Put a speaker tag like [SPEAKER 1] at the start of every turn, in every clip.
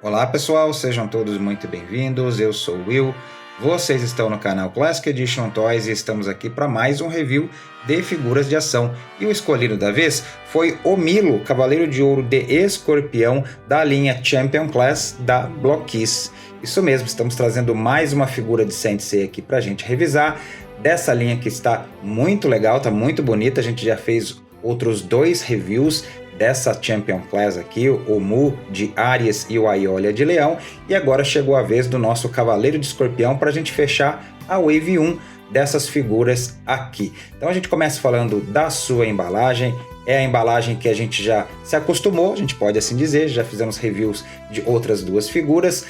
[SPEAKER 1] Olá pessoal, sejam todos muito bem-vindos, eu sou o Will, vocês estão no canal Classic Edition Toys e estamos aqui para mais um review de figuras de ação. E o escolhido da vez foi o Milo, Cavaleiro de Ouro de Escorpião da linha Champion Class da Blockis. Isso mesmo, estamos trazendo mais uma figura de Sensei aqui para a gente revisar, dessa linha que está muito legal, está muito bonita, a gente já fez outros dois reviews dessa Champion Class aqui, o Mu de Áries e o Aiolia de Leão, e agora chegou a vez do nosso Cavaleiro de Escorpião para a gente fechar a Wave 1 dessas figuras aqui. Então a gente começa falando da sua embalagem, é a embalagem que a gente já se acostumou, a gente pode assim dizer, já fizemos reviews de outras duas figuras,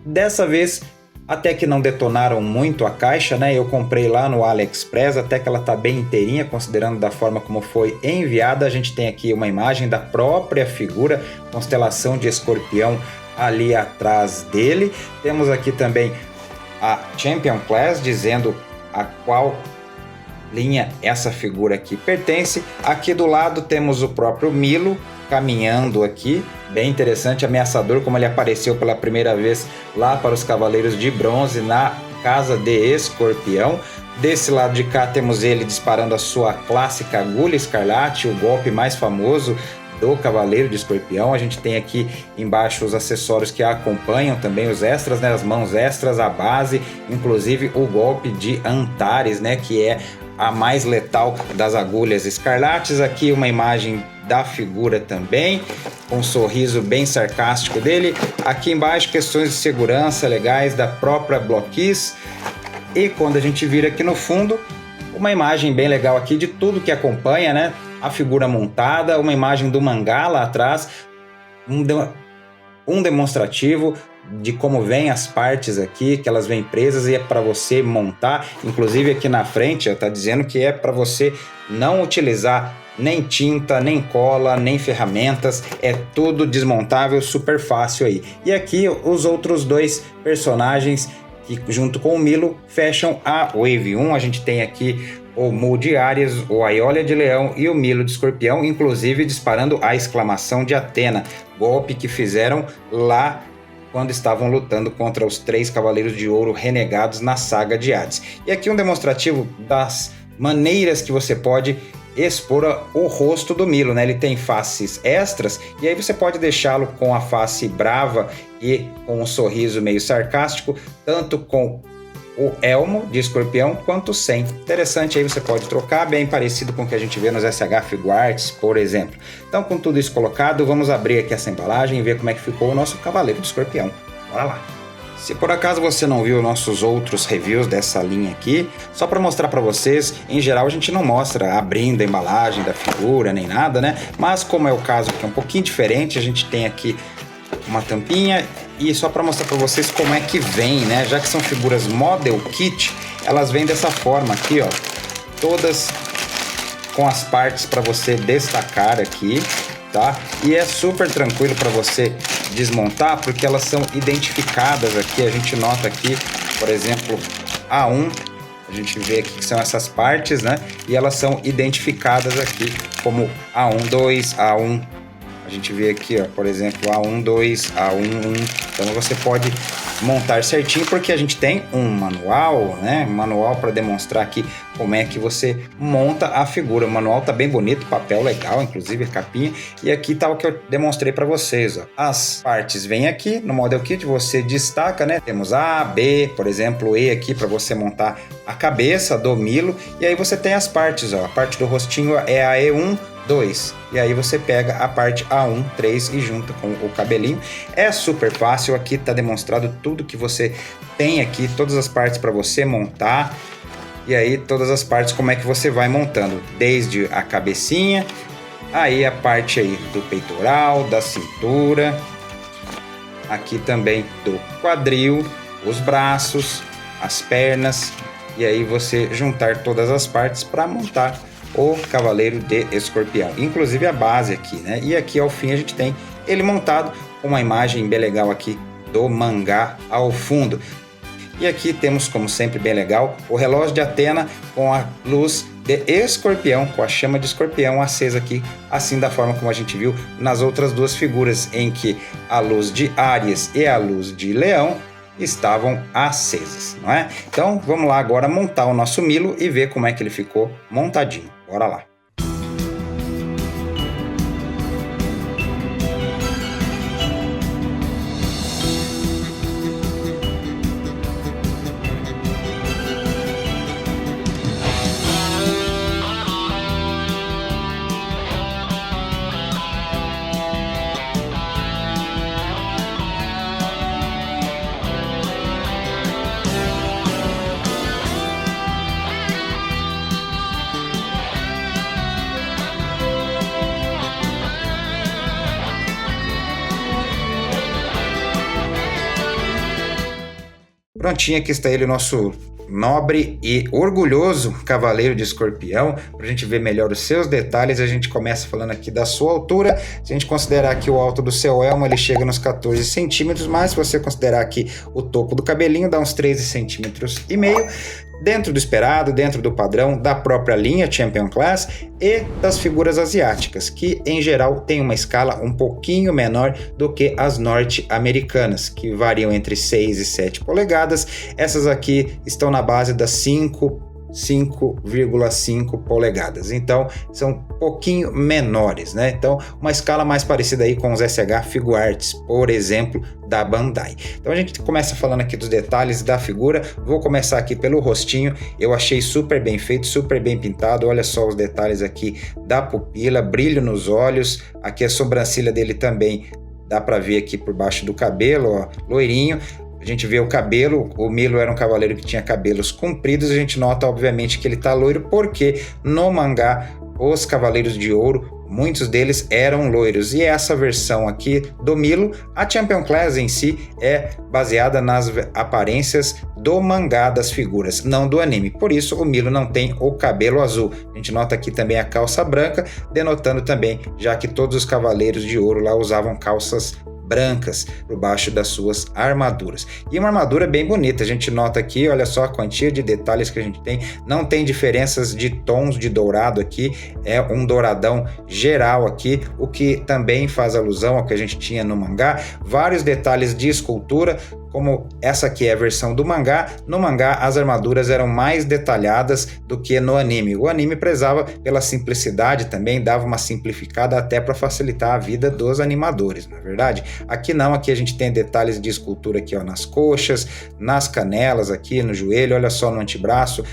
[SPEAKER 1] dessa vez até que não detonaram muito a caixa, né? Eu comprei lá no AliExpress, até que ela tá bem inteirinha, considerando da forma como foi enviada. A gente tem aqui uma imagem da própria figura, constelação de escorpião ali atrás dele. Temos aqui também a Champion Class, dizendo a qual linha essa figura aqui pertence. Aqui do lado temos o próprio Milo, caminhando aqui, bem interessante, ameaçador, como ele apareceu pela primeira vez lá para os Cavaleiros de Bronze na Casa de Escorpião. Desse lado de cá temos ele disparando a sua clássica agulha escarlate, o golpe mais famoso do Cavaleiro de Escorpião. A gente tem aqui embaixo os acessórios que a acompanham, também os extras, né, as mãos extras, a base, inclusive o golpe de Antares, né, que é a mais letal das agulhas escarlates. Aqui uma imagem da figura também, com um sorriso bem sarcástico dele. Aqui embaixo questões de segurança legais da própria Blockis. E quando a gente vira aqui no fundo, uma imagem bem legal aqui de tudo que acompanha, né? A figura montada, uma imagem do mangá lá atrás, um demonstrativo de como vem as partes aqui, que elas vêm presas e é para você montar. Inclusive aqui na frente está dizendo que é para você não utilizar nem tinta, nem cola, nem ferramentas, é tudo desmontável, super fácil aí. E aqui os outros dois personagens que junto com o Milo fecham a Wave 1, a gente tem aqui o Mu de Áries, o Aiolia de Leão e o Milo de Escorpião, inclusive disparando a exclamação de Atena, golpe que fizeram lá quando estavam lutando contra os 3 Cavaleiros de Ouro renegados na saga de Hades. E aqui um demonstrativo das maneiras que você pode expor o rosto do Milo, né? Ele tem faces extras e aí você pode deixá-lo com a face brava e com um sorriso meio sarcástico, tanto com o elmo de escorpião quanto sem. Interessante, aí você pode trocar, bem parecido com o que a gente vê nos SH Figuarts, por exemplo. Então, com tudo isso colocado, vamos abrir aqui essa embalagem e ver como é que ficou o nosso Cavaleiro de Escorpião. Bora lá! Se por acaso você não viu nossos outros reviews dessa linha aqui, só para mostrar para vocês, em geral a gente não mostra abrindo a embalagem da figura nem nada, né? Mas como é o caso que é um pouquinho diferente, a gente tem aqui uma tampinha e só para mostrar para vocês como é que vem, né? Já que são figuras Model Kit, elas vêm dessa forma aqui, ó, todas com as partes para você destacar aqui, tá? E é super tranquilo para você desmontar, porque elas são identificadas aqui. A gente nota aqui, por exemplo, A1, a gente vê aqui que são essas partes, né? E elas são identificadas aqui como A1, 2, A1. A gente vê aqui, ó, por exemplo, A1, 2, A1, 1. Então você pode montar certinho, porque a gente tem um manual, né? Um manual para demonstrar aqui como é que você monta a figura. O manual tá bem bonito, papel legal, inclusive capinha. E aqui tá o que eu demonstrei para vocês, ó. As partes vêm aqui no Model Kit, você destaca, né? Temos A, B, por exemplo, E aqui para você montar a cabeça do Milo. E aí você tem as partes, ó. A parte do rostinho é a E1, 2, e aí você pega a parte A1, 3 e junta com o cabelinho. É super fácil, aqui tá demonstrado tudo que você tem aqui, todas as partes para você montar. E aí todas as partes como é que você vai montando, desde a cabecinha, aí a parte aí do peitoral, da cintura, aqui também do quadril, os braços, as pernas, e aí você juntar todas as partes para montar o Cavaleiro de Escorpião, inclusive a base aqui, né? E aqui ao fim a gente tem ele montado com uma imagem bem legal aqui do mangá ao fundo. E aqui temos, como sempre, bem legal, o relógio de Atena com a luz de escorpião, com a chama de escorpião acesa aqui, assim da forma como a gente viu nas outras duas figuras, em que a luz de Áries e a luz de Leão estavam acesas, não é? Então vamos lá agora montar o nosso Milo e ver como é que ele ficou montadinho. Bora lá! Prontinho, aqui está ele, o nosso nobre e orgulhoso cavaleiro de escorpião. Para a gente ver melhor os seus detalhes, a gente começa falando aqui da sua altura. Se a gente considerar aqui o alto do seu elmo, ele chega nos 14 centímetros, mas se você considerar aqui o topo do cabelinho, dá uns 13 centímetros e meio. Dentro do esperado, dentro do padrão da própria linha Champion Class e das figuras asiáticas, que em geral tem uma escala um pouquinho menor do que as norte-americanas, que variam entre 6 e 7 polegadas. Essas aqui estão na base das 5,5 polegadas, então são um pouquinho menores, né? Então uma escala mais parecida aí com os SH Figuarts, por exemplo, da Bandai. Então a gente começa falando aqui dos detalhes da figura. Vou começar aqui pelo rostinho. Eu achei super bem feito, super bem pintado. Olha só os detalhes aqui da pupila, brilho nos olhos, aqui a sobrancelha dele também dá para ver aqui por baixo do cabelo, ó, loirinho. A gente vê o cabelo, o Milo era um cavaleiro que tinha cabelos compridos, a gente nota obviamente que ele tá loiro, porque no mangá os Cavaleiros de Ouro, muitos deles eram loiros, e essa versão aqui do Milo, a Champion Class em si, é baseada nas aparências do mangá das figuras, não do anime, por isso o Milo não tem o cabelo azul. A gente nota aqui também a calça branca, denotando também, já que todos os Cavaleiros de Ouro lá usavam calças brancas por baixo das suas armaduras. E uma armadura bem bonita, a gente nota aqui, olha só a quantia de detalhes que a gente tem, não tem diferenças de tons de dourado aqui, é um douradão geral aqui, o que também faz alusão ao que a gente tinha no mangá, vários detalhes de escultura, como essa aqui é a versão do mangá. No mangá as armaduras eram mais detalhadas do que no anime. O anime prezava pela simplicidade também, dava uma simplificada até para facilitar a vida dos animadores, não é verdade? Aqui não, aqui a gente tem detalhes de escultura aqui, ó, nas coxas, nas canelas aqui, no joelho, olha só no antebraço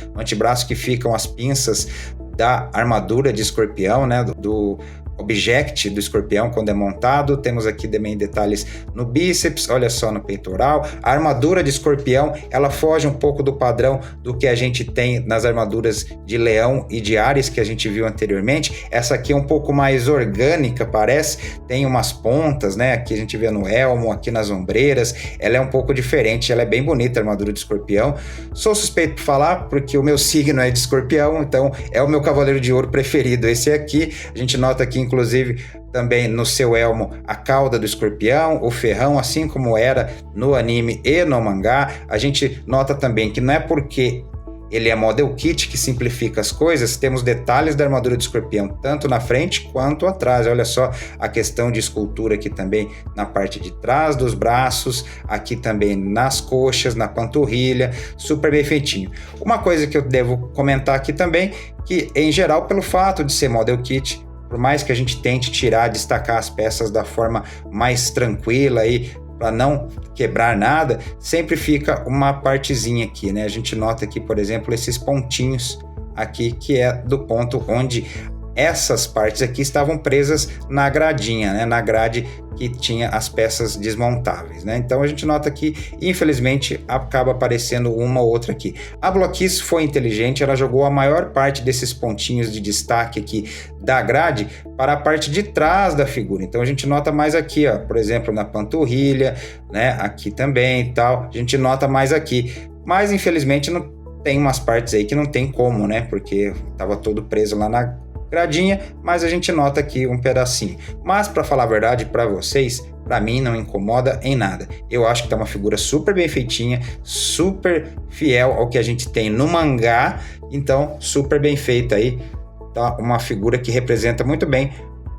[SPEAKER 1] que ficam as pinças da armadura de escorpião, né, do object do escorpião quando é montado. Temos aqui também detalhes no bíceps, olha só no peitoral. A armadura de escorpião, ela foge um pouco do padrão do que a gente tem nas armaduras de leão e de Áries que a gente viu anteriormente. Essa aqui é um pouco mais orgânica, parece, tem umas pontas, né, aqui a gente vê no elmo, aqui nas ombreiras, ela é um pouco diferente, ela é bem bonita a armadura de escorpião. Sou suspeito por falar, porque o meu signo é de escorpião, então é o meu cavaleiro de ouro preferido, esse aqui. A gente nota aqui inclusive também no seu elmo a cauda do escorpião, o ferrão, assim como era no anime e no mangá. A gente nota também que não é porque ele é model kit que simplifica as coisas, temos detalhes da armadura de escorpião tanto na frente quanto atrás. Olha só a questão de escultura aqui também na parte de trás dos braços, aqui também nas coxas, na panturrilha, super bem feitinho. Uma coisa que eu devo comentar aqui também, que em geral, pelo fato de ser model kit, por mais que a gente tente tirar, destacar as peças da forma mais tranquila aí, para não quebrar nada, sempre fica uma partezinha aqui, né? A gente nota aqui, por exemplo, esses pontinhos aqui, que é do ponto onde essas partes aqui estavam presas na gradinha, né? Na grade que tinha as peças desmontáveis, né? Então a gente nota que, infelizmente, acaba aparecendo uma ou outra aqui. A Blockis foi inteligente, ela jogou a maior parte desses pontinhos de destaque aqui da grade para a parte de trás da figura. Então a gente nota mais aqui, ó, por exemplo, na panturrilha, né? Aqui também e tal, a gente nota mais aqui. Mas, infelizmente, não tem umas partes aí que não tem como, né? Porque estava todo preso lá na gradinha, mas a gente nota aqui um pedacinho. Mas para falar a verdade para vocês, para mim não incomoda em nada. Eu acho que tá uma figura super bem feitinha, super fiel ao que a gente tem no mangá, então super bem feita aí. Tá uma figura que representa muito bem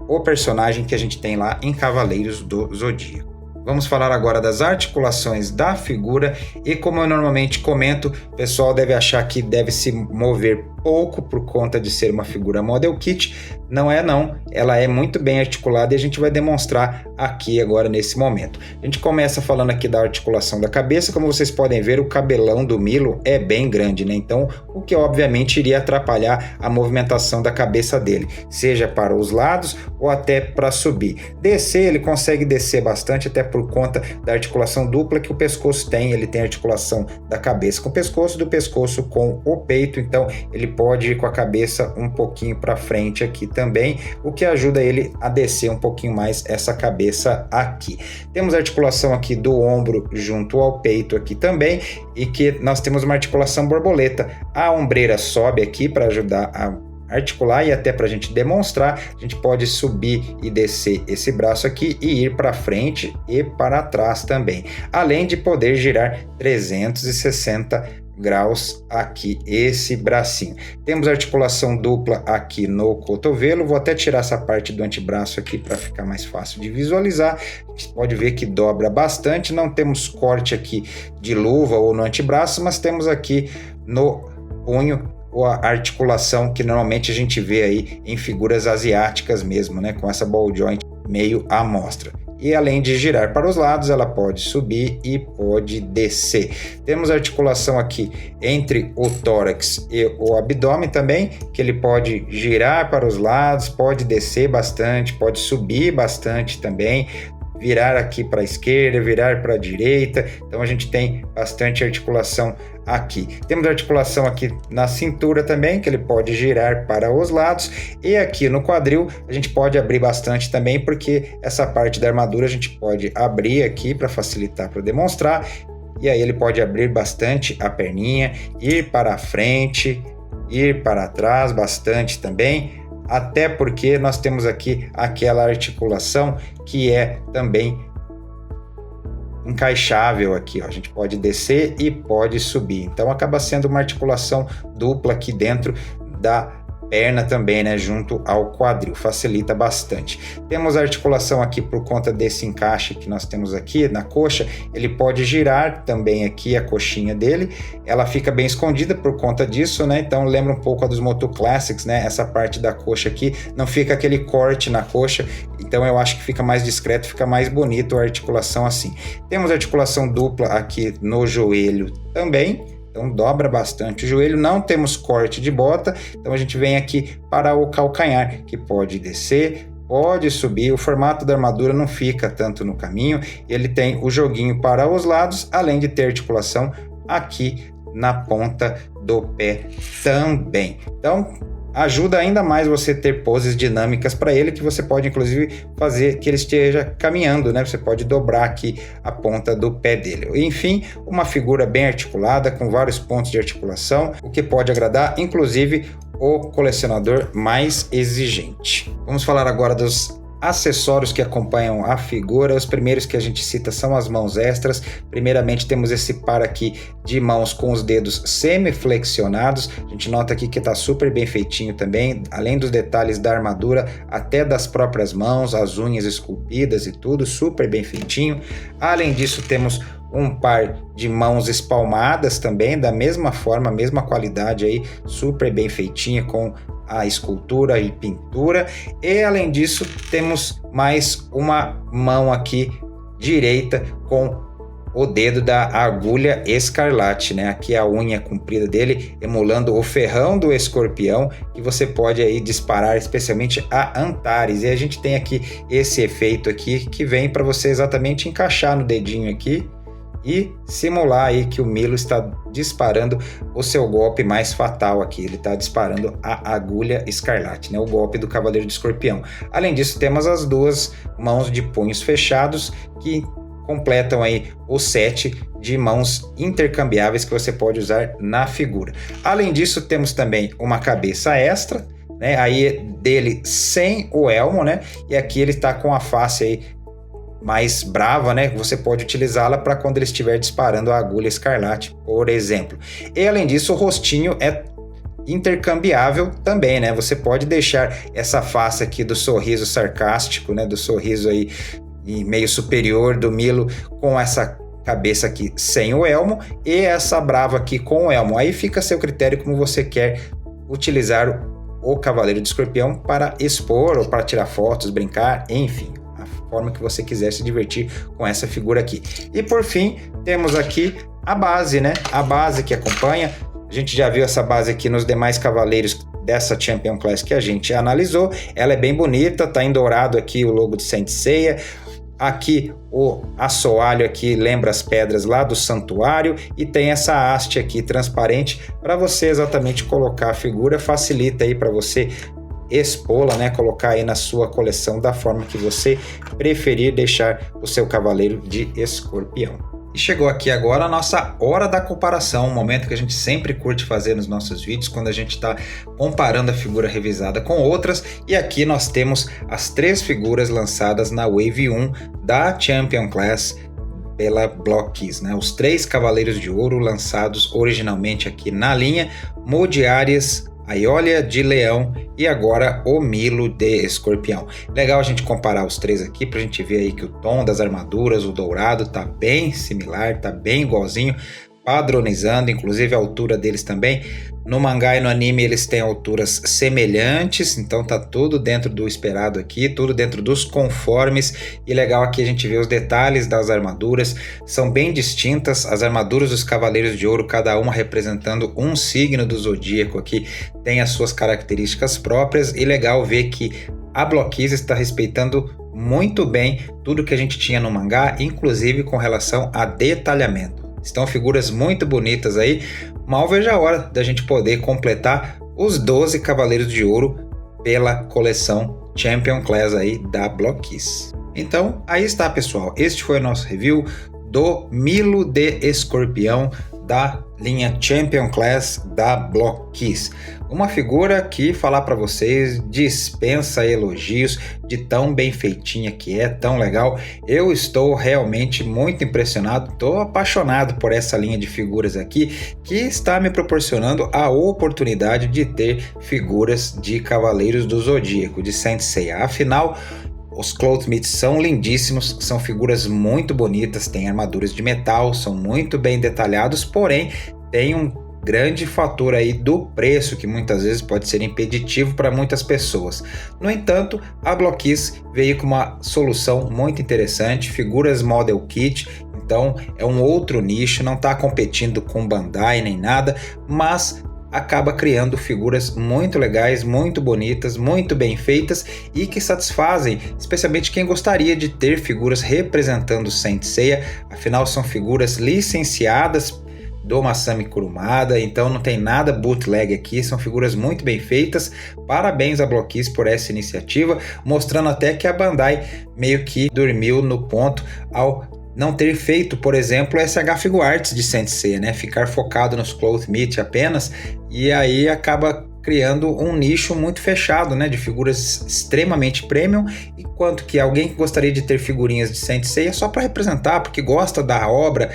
[SPEAKER 1] o personagem que a gente tem lá em Cavaleiros do Zodíaco. Vamos falar agora das articulações da figura e, como eu normalmente comento, o pessoal deve achar que deve se mover pouco por conta de ser uma figura model kit. Não é não, ela é muito bem articulada e a gente vai demonstrar aqui agora nesse momento. A gente começa falando aqui da articulação da cabeça. Como vocês podem ver, o cabelão do Milo é bem grande, né? Então, o que obviamente iria atrapalhar a movimentação da cabeça dele, seja para os lados ou até para subir. Descer, ele consegue descer bastante, até por conta da articulação dupla que o pescoço tem. Ele tem articulação da cabeça com o pescoço, do pescoço com o peito, então ele pode ir com a cabeça um pouquinho para frente aqui também, o que ajuda ele a descer um pouquinho mais essa cabeça aqui. Temos a articulação aqui do ombro junto ao peito aqui também, e que nós temos uma articulação borboleta. A ombreira sobe aqui para ajudar a articular, e até para a gente demonstrar, a gente pode subir e descer esse braço aqui e ir para frente e para trás também, além de poder girar 360 graus aqui esse bracinho. Temos articulação dupla aqui no cotovelo. Vou até tirar essa parte do antebraço aqui para ficar mais fácil de visualizar. A gente pode ver que dobra bastante. Não temos corte aqui de luva ou no antebraço, mas temos aqui no punho a articulação que normalmente a gente vê aí em figuras asiáticas mesmo, né, com essa ball joint meio à mostra. E além de girar para os lados, ela pode subir e pode descer. Temos articulação aqui entre o tórax e o abdômen também, que ele pode girar para os lados, pode descer bastante, pode subir bastante também, virar aqui para a esquerda, virar para a direita. Então a gente tem bastante articulação aqui. Temos articulação aqui na cintura também, que ele pode girar para os lados, e aqui no quadril a gente pode abrir bastante também, porque essa parte da armadura a gente pode abrir aqui para facilitar, para demonstrar, e aí ele pode abrir bastante a perninha, ir para a frente, ir para trás bastante também, até porque nós temos aqui aquela articulação que é também encaixável aqui, ó. A gente pode descer e pode subir, então acaba sendo uma articulação dupla aqui dentro da perna também, né, junto ao quadril, facilita bastante. Temos a articulação aqui por conta desse encaixe que nós temos aqui na coxa, ele pode girar também aqui a coxinha dele, ela fica bem escondida por conta disso, né, então lembra um pouco a dos Moto Classics, né, essa parte da coxa aqui, não fica aquele corte na coxa, então eu acho que fica mais discreto, fica mais bonito a articulação assim. Temos articulação dupla aqui no joelho também, então dobra bastante o joelho, não temos corte de bota, então a gente vem aqui para o calcanhar, que pode descer, pode subir, o formato da armadura não fica tanto no caminho, ele tem o joguinho para os lados, além de ter articulação aqui na ponta do pé também. Então ajuda ainda mais você ter poses dinâmicas para ele, que você pode inclusive fazer que ele esteja caminhando, né? Você pode dobrar aqui a ponta do pé dele. Enfim, uma figura bem articulada, com vários pontos de articulação, o que pode agradar inclusive o colecionador mais exigente. Vamos falar agora dos acessórios que acompanham a figura. Os primeiros que a gente cita são as mãos extras. Primeiramente temos esse par aqui de mãos com os dedos semi-flexionados. A gente nota aqui que está super bem feitinho também, além dos detalhes da armadura, até das próprias mãos, as unhas esculpidas e tudo, super bem feitinho. Além disso temos um par de mãos espalmadas também, da mesma forma, mesma qualidade aí, super bem feitinha, com a escultura e pintura. E além disso temos mais uma mão aqui direita com o dedo da agulha escarlate, né? Aqui a unha comprida dele, emulando o ferrão do escorpião, que você pode aí disparar especialmente a Antares. E a gente tem aqui esse efeito aqui, que vem para você exatamente encaixar no dedinho aqui e simular aí que o Milo está disparando o seu golpe mais fatal aqui. Ele está disparando a agulha escarlate, né? O golpe do Cavaleiro de Escorpião. Além disso, temos as duas mãos de punhos fechados, que completam aí o set de mãos intercambiáveis que você pode usar na figura. Além disso, temos também uma cabeça extra, né? Aí dele sem o elmo, né? E aqui ele está com a face aí mais brava, né? Você pode utilizá-la para quando ele estiver disparando a agulha escarlate, por exemplo. E além disso, o rostinho é intercambiável também, né? Você pode deixar essa face aqui do sorriso sarcástico, né? Do sorriso aí meio superior do Milo com essa cabeça aqui sem o elmo e essa brava aqui com o elmo. Aí fica a seu critério como você quer utilizar o Cavaleiro de Escorpião para expor ou para tirar fotos, brincar, enfim, a forma que você quiser se divertir com essa figura aqui. E por fim, temos aqui a base, né? A base que acompanha. A gente já viu essa base aqui nos demais cavaleiros dessa Champion Class que a gente analisou. Ela é bem bonita, tá em dourado aqui o logo de Saint Seiya. Aqui o assoalho aqui lembra as pedras lá do santuário e tem essa haste aqui transparente para você exatamente colocar a figura, facilita aí para você expô-la, né? Colocar aí na sua coleção da forma que você preferir deixar o seu Cavaleiro de Escorpião. E chegou aqui agora a nossa hora da comparação, um momento que a gente sempre curte fazer nos nossos vídeos, quando a gente está comparando a figura revisada com outras. E aqui nós temos as 3 figuras lançadas na Wave 1 da Champion Class pela Block-Keys, né? Os 3 Cavaleiros de Ouro lançados originalmente aqui na linha, Modiarias, a Iolia de Leão e agora o Milo de Escorpião. Legal a gente comparar os 3 aqui para a gente ver aí que o tom das armaduras, o dourado tá bem similar, tá bem igualzinho, padronizando, inclusive a altura deles também. No mangá e no anime eles têm alturas semelhantes, então tá tudo dentro do esperado aqui, tudo dentro dos conformes. E legal aqui a gente vê os detalhes das armaduras, são bem distintas. As armaduras dos Cavaleiros de Ouro, cada uma representando um signo do zodíaco aqui, tem as suas características próprias. E legal ver que a Block-Keys está respeitando muito bem tudo que a gente tinha no mangá, inclusive com relação a detalhamento. Estão figuras muito bonitas aí. Mal vejo a hora da gente poder completar os 12 Cavaleiros de Ouro pela coleção Champion Class aí da Block-Keys. Então, aí está, pessoal. Este foi o nosso review do Milo de Escorpião da linha Champion Class da Block-Keys. Uma figura que, falar para vocês, dispensa elogios de tão bem feitinha que é, tão legal. Eu estou realmente muito impressionado, estou apaixonado por essa linha de figuras aqui, que está me proporcionando a oportunidade de ter figuras de Cavaleiros do Zodíaco, de Saint Seiya. Afinal, os Cloth Meets são lindíssimos, são figuras muito bonitas, têm armaduras de metal, são muito bem detalhados, porém tem um grande fator aí do preço, que muitas vezes pode ser impeditivo para muitas pessoas. No entanto, a Block-Keys veio com uma solução muito interessante, figuras Model Kit, então é um outro nicho, não está competindo com Bandai nem nada, mas acaba criando figuras muito legais, muito bonitas, muito bem feitas e que satisfazem, especialmente quem gostaria de ter figuras representando Saint Seiya. Afinal, são figuras licenciadas do Masami Kurumada, então não tem nada bootleg aqui, são figuras muito bem feitas. Parabéns a Block-Keys por essa iniciativa, mostrando até que a Bandai meio que dormiu no ponto ao não ter feito, por exemplo, SH Figuarts de Saint Seiya, né? Ficar focado nos Cloth Meet apenas, e aí acaba criando um nicho muito fechado, né? De figuras extremamente premium, enquanto que alguém que gostaria de ter figurinhas de Saint Seiya só para representar, porque gosta da obra,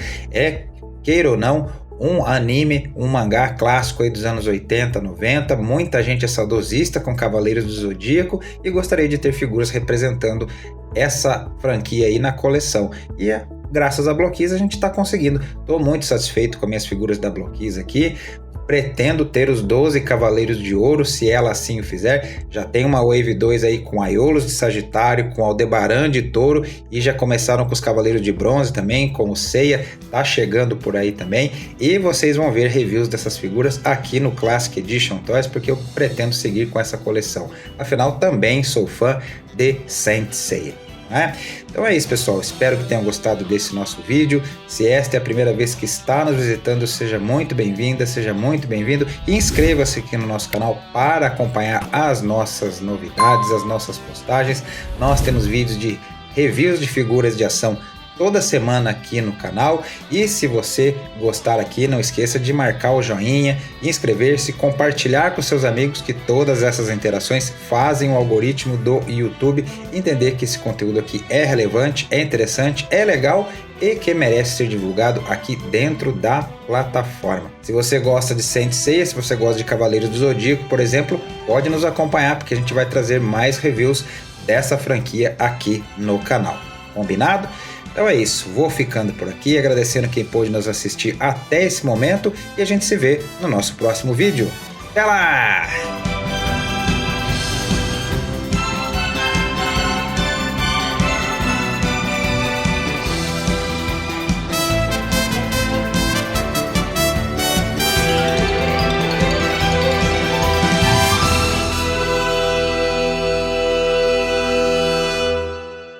[SPEAKER 1] queira ou não, um anime, um mangá clássico aí dos anos 80, 90, muita gente é saudosista com Cavaleiros do Zodíaco e gostaria de ter figuras representando essa franquia aí na coleção. E graças a Block-Keys a gente está conseguindo. Estou muito satisfeito com as minhas figuras da Block-Keys aqui. Pretendo ter os 12 Cavaleiros de Ouro, se ela assim o fizer. Já tem uma Wave 2 aí com Aiolos de Sagitário, com Aldebaran de Touro, e já começaram com os Cavaleiros de Bronze também, com o Seiya, tá chegando por aí também. E vocês vão ver reviews dessas figuras aqui no Classic Edition Toys, porque eu pretendo seguir com essa coleção. Afinal, também sou fã de Saint Seiya. Então é isso, pessoal, espero que tenham gostado desse nosso vídeo. Se esta é a primeira vez que está nos visitando, seja muito bem-vinda, seja muito bem-vindo e inscreva-se aqui no nosso canal para acompanhar as nossas novidades, as nossas postagens. Nós temos vídeos de reviews de figuras de ação toda semana aqui no canal. E se você gostar aqui, não esqueça de marcar o joinha, inscrever-se, compartilhar com seus amigos, que todas essas interações fazem o algoritmo do YouTube entender que esse conteúdo aqui é relevante, é interessante, é legal e que merece ser divulgado aqui dentro da plataforma. Se você gosta de Saint Seiya, se você gosta de Cavaleiros do Zodíaco, por exemplo, pode nos acompanhar, porque a gente vai trazer mais reviews dessa franquia aqui no canal. Combinado? Então é isso, vou ficando por aqui, agradecendo quem pôde nos assistir até esse momento e a gente se vê no nosso próximo vídeo. Até lá!